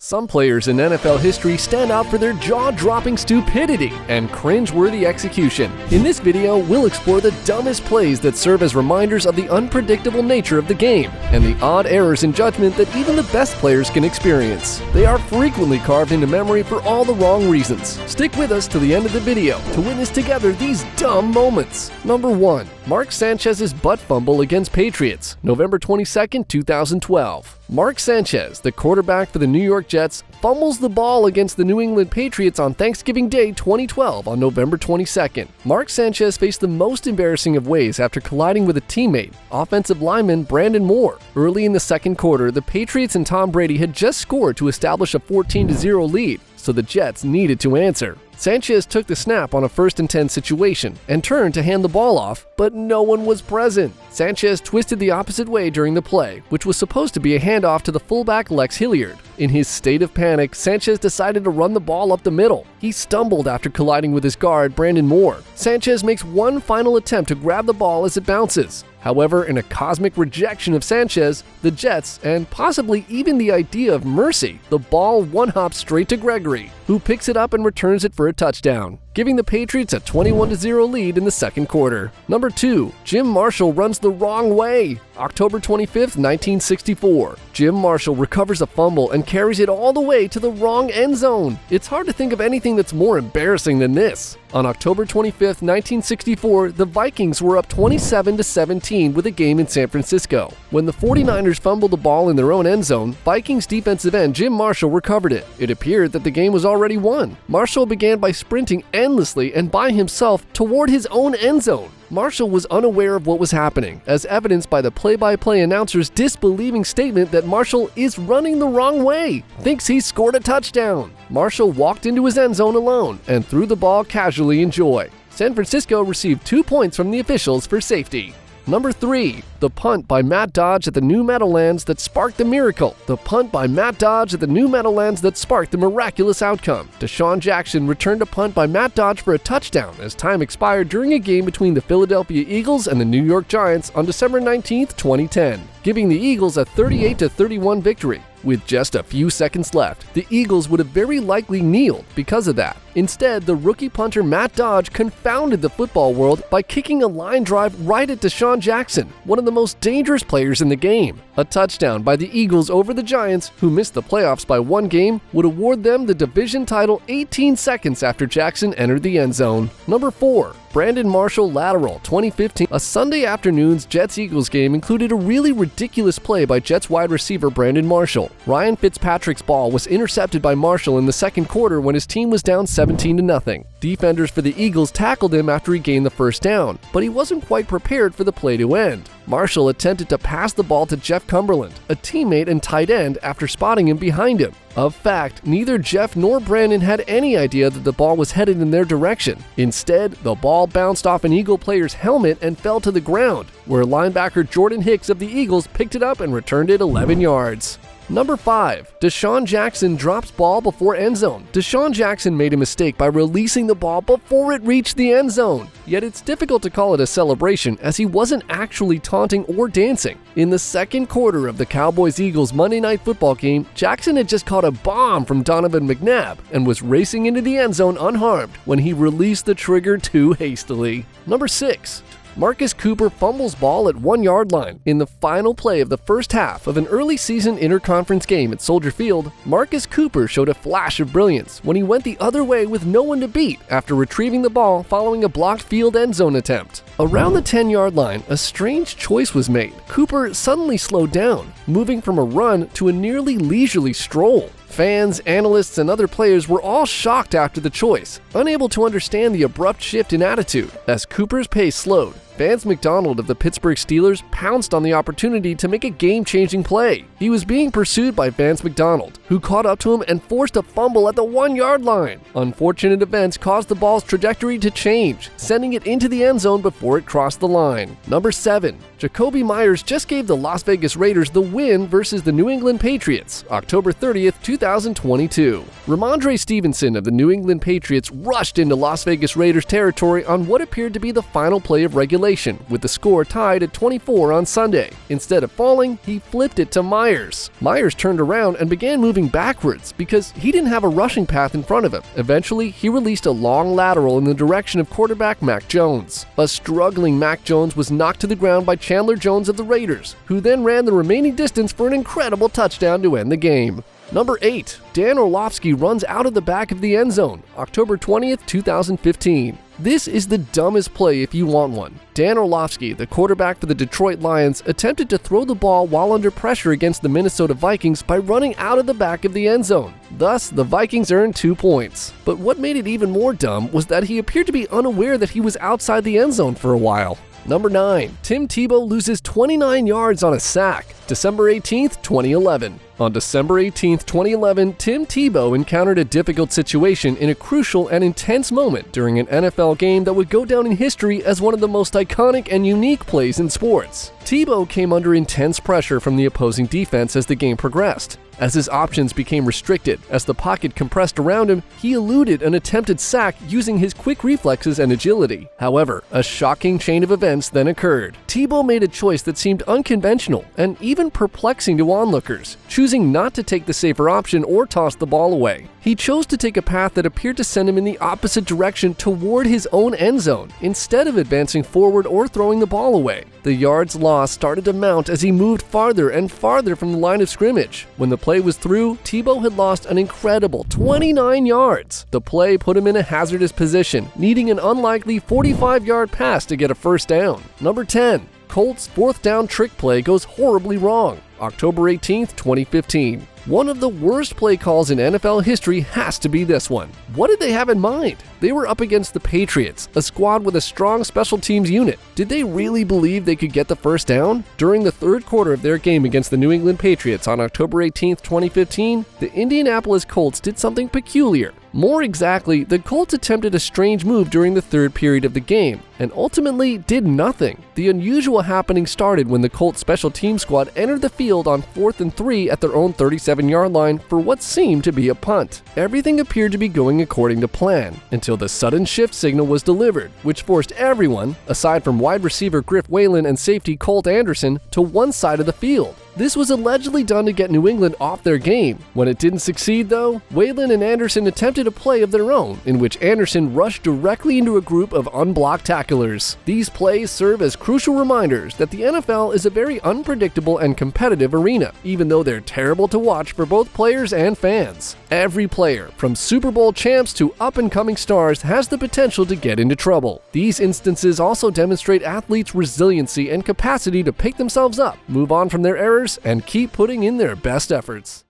Some players in NFL history stand out for their jaw-dropping stupidity and cringe-worthy execution. In this video, we'll explore the dumbest plays that serve as reminders of the unpredictable nature of the game and the odd errors in judgment that even the best players can experience. They are frequently carved into memory for all the wrong reasons. Stick with us to the end of the video to witness together these dumb moments. Number 1. Mark Sanchez's butt fumble against Patriots, November 22, 2012. Mark Sanchez, the quarterback for the New York Jets, fumbles the ball against the New England Patriots on Thanksgiving Day 2012 on November 22nd. Mark Sanchez faced the most embarrassing of ways after colliding with a teammate, offensive lineman Brandon Moore. Early in the second quarter, the Patriots and Tom Brady had just scored to establish a 14-0 lead, so the Jets needed to answer. Sanchez took the snap on a 1st and 10 situation and turned to hand the ball off, but no one was present. Sanchez twisted the opposite way during the play, which was supposed to be a handoff to the fullback Lex Hilliard. In his state of panic, Sanchez decided to run the ball up the middle. He stumbled after colliding with his guard, Brandon Moore. Sanchez makes one final attempt to grab the ball as it bounces. However, in a cosmic rejection of Sanchez, the Jets, and possibly even the idea of mercy, the ball one-hops straight to Gregory, who picks it up and returns it for a touchdown, giving the Patriots a 21-0 lead in the second quarter. Number 2. Jim Marshall runs the wrong way. October 25, 1964. Jim Marshall recovers a fumble and carries it all the way to the wrong end zone. It's hard to think of anything that's more embarrassing than this. On October 25, 1964, the Vikings were up 27-17 with a game in San Francisco. When the 49ers fumbled the ball in their own end zone, Vikings defensive end Jim Marshall recovered it. It appeared that the game was already won. Marshall began by sprinting endlessly and by himself toward his own end zone. Marshall was unaware of what was happening, as evidenced by the play-by-play announcer's disbelieving statement that Marshall is running the wrong way, thinks he scored a touchdown. Marshall walked into his end zone alone and threw the ball casually in joy. San Francisco received 2 points from the officials for safety. Number 3. The punt by Matt Dodge at the New Meadowlands that sparked the miracle. The punt by Matt Dodge at the New Meadowlands that sparked the miraculous outcome. DeSean Jackson returned a punt by Matt Dodge for a touchdown as time expired during a game between the Philadelphia Eagles and the New York Giants on December 19, 2010, giving the Eagles a 38-31 victory. With just a few seconds left, the Eagles would have very likely kneeled because of that. Instead, the rookie punter Matt Dodge confounded the football world by kicking a line drive right at DeSean Jackson, one of the most dangerous players in the game. A touchdown by the Eagles over the Giants, who missed the playoffs by 1 game, would award them the division title 18 seconds after Jackson entered the end zone. Number 4. Brandon Marshall lateral 2015. A Sunday afternoon's Jets-Eagles game included a really ridiculous play by Jets wide receiver Brandon Marshall. Ryan Fitzpatrick's ball was intercepted by Marshall in the second quarter when his team was down 17-0. Defenders for the Eagles tackled him after he gained the first down, but he wasn't quite prepared for the play to end. Marshall attempted to pass the ball to Jeff Cumberland, a teammate and tight end, after spotting him behind him. Of fact, neither Jeff nor Brandon had any idea that the ball was headed in their direction. Instead, the ball bounced off an Eagle player's helmet and fell to the ground, where linebacker Jordan Hicks of the Eagles picked it up and returned it 11 yards. Number 5. DeSean Jackson drops ball before end zone. DeSean Jackson made a mistake by releasing the ball before it reached the end zone. Yet it's difficult to call it a celebration as he wasn't actually taunting or dancing. In the second quarter of the Cowboys-Eagles Monday Night Football game, Jackson had just caught a bomb from Donovan McNabb and was racing into the end zone unharmed when he released the trigger too hastily. Number 6. Marcus Cooper fumbles ball at 1-yard line. In the final play of the first half of an early season interconference game at Soldier Field, Marcus Cooper showed a flash of brilliance when he went the other way with no one to beat after retrieving the ball following a blocked field end zone attempt. Around the 10-yard line, a strange choice was made. Cooper suddenly slowed down, moving from a run to a nearly leisurely stroll. Fans, analysts, and other players were all shocked after the choice, unable to understand the abrupt shift in attitude. As Cooper's pace slowed, Vance McDonald of the Pittsburgh Steelers pounced on the opportunity to make a game-changing play. He was being pursued by Vance McDonald, who caught up to him and forced a fumble at the 1-yard line. Unfortunate events caused the ball's trajectory to change, sending it into the end zone before it crossed the line. Number 7. Jacoby Myers just gave the Las Vegas Raiders the win versus the New England Patriots, October 30th, 2022. Ramondre Stevenson of the New England Patriots rushed into Las Vegas Raiders territory on what appeared to be the final play of regulation regulation, with the score tied at 24 on Sunday. Instead of falling, he flipped it to Myers. Myers turned around and began moving backwards because he didn't have a rushing path in front of him. Eventually, he released a long lateral in the direction of quarterback Mac Jones. A struggling Mac Jones was knocked to the ground by Chandler Jones of the Raiders, who then ran the remaining distance for an incredible touchdown to end the game. Number 8. Dan Orlovsky runs out of the back of the end zone, October 20th, 2015. This is the dumbest play if you want one. Dan Orlovsky, the quarterback for the Detroit Lions, attempted to throw the ball while under pressure against the Minnesota Vikings by running out of the back of the end zone. Thus, the Vikings earned 2 points. But what made it even more dumb was that he appeared to be unaware that he was outside the end zone for a while. Number 9. Tim Tebow loses 29 yards on a sack, December 18th, 2011. On December 18, 2011, Tim Tebow encountered a difficult situation in a crucial and intense moment during an NFL game that would go down in history as one of the most iconic and unique plays in sports. Tebow came under intense pressure from the opposing defense as the game progressed. As his options became restricted, as the pocket compressed around him, he eluded an attempted sack using his quick reflexes and agility. However, a shocking chain of events then occurred. Tebow made a choice that seemed unconventional and even perplexing to onlookers, choosing not to take the safer option or toss the ball away. He chose to take a path that appeared to send him in the opposite direction toward his own end zone, instead of advancing forward or throwing the ball away. The yards lost started to mount as he moved farther and farther from the line of scrimmage. When the play was through, Tebow had lost an incredible 29 yards. The play put him in a hazardous position, needing an unlikely 45-yard pass to get a first down. Number 10. Colts' 4th down trick play goes horribly wrong, October 18th, 2015. One of the worst play calls in NFL history has to be this one. What did they have in mind? They were up against the Patriots, a squad with a strong special teams unit. Did they really believe they could get the first down? During the third quarter of their game against the New England Patriots on October 18, 2015, the Indianapolis Colts did something peculiar. More exactly, the Colts attempted a strange move during the third period of the game, and ultimately did nothing. The unusual happening started when the Colts special team squad entered the field on 4th and 3 at their own 37-yard line for what seemed to be a punt. Everything appeared to be going according to plan, until the sudden shift signal was delivered, which forced everyone, aside from wide receiver Griff Whalen and safety Colt Anderson, to one side of the field. This was allegedly done to get New England off their game. When it didn't succeed though, Whalen and Anderson attempted a play of their own, in which Anderson rushed directly into a group of unblocked tacklers. These plays serve as crucial reminders that the NFL is a very unpredictable and competitive arena, even though they're terrible to watch for both players and fans. Every player, from Super Bowl champs to up-and-coming stars, has the potential to get into trouble. These instances also demonstrate athletes' resiliency and capacity to pick themselves up, move on from their errors, and keep putting in their best efforts.